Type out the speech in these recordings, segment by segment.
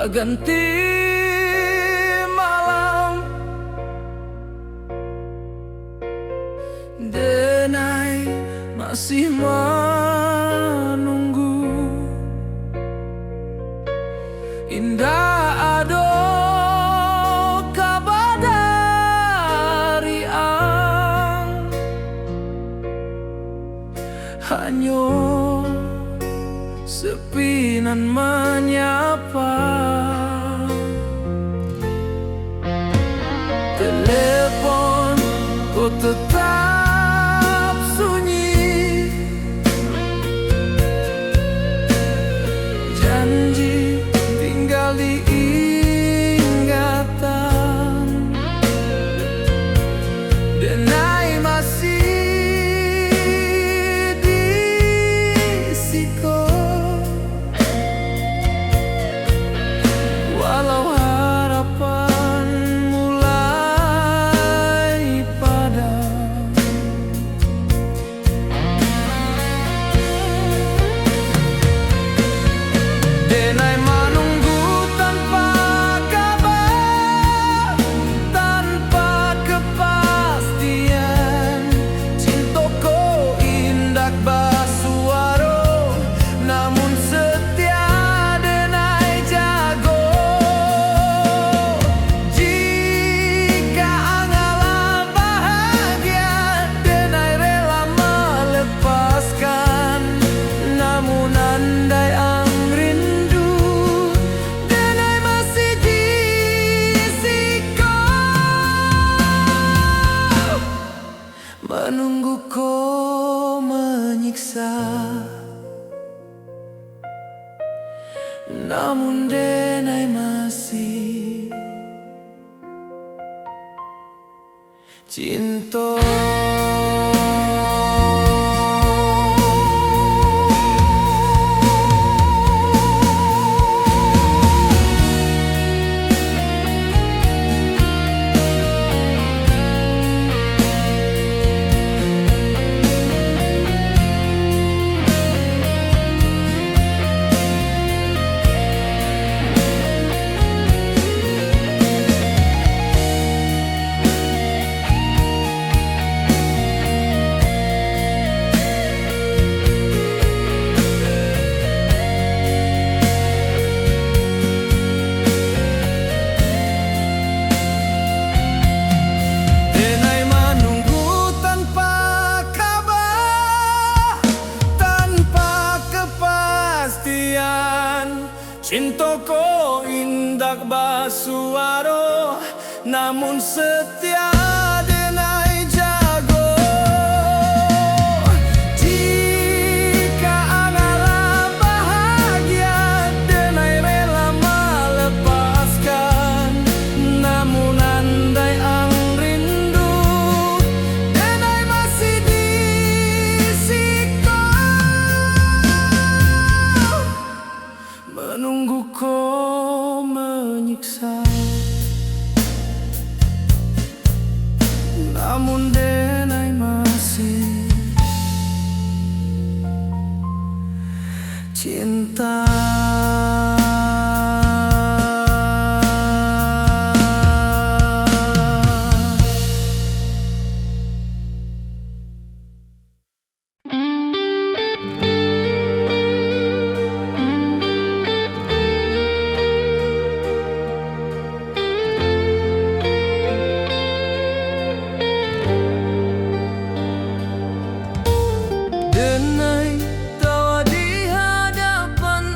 ganti malam, denai masih menunggu. Indah ado kabar dari ang, hanyo sepi nan menyapa. Telepon ku tetap sunyi, janji tinggal diingatan, denai masih di siko. Walau harapan mulai padam, denai menunggu tanpa kabar, tanpa kepastian. Cintoko indak basuaro, namun setia denai jago. Jika angalah bahagia, denai rela melepaskan. Namun andai ang rindu, denai masih di siko. Menunggu kau menyiksa, namun denai masih cinta. Denai menunggu tanpa kabar, tanpa kepastian. Cintoko indak basuaro, namun setia denai jago. Jika angalah bahagia, denai rela melepaskan. Namun andai ang rindu, denai masih di siko. Menunggu kau menyiksa, namun denai masih cinta. Denai tawa di hadapan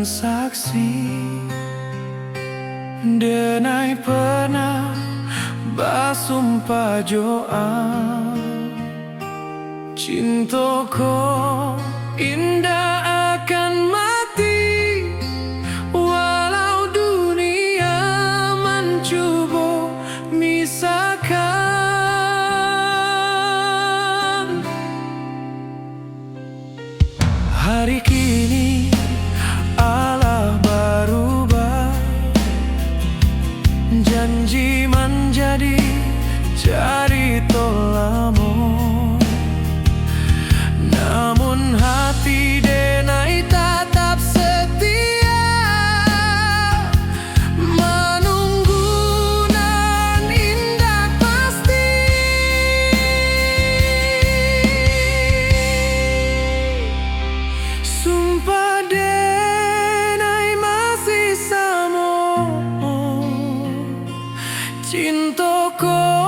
jadikan saksi. Denai pernah bersumpah doa, cintaku indah akan mati, walau dunia mencoba misahkan. Hari kini Allah berubah, janji menjadi cerita lama. Namun hati Denai tetap setia, menunggu nan indah pasti. Sumpah Denai masih sama, cintaku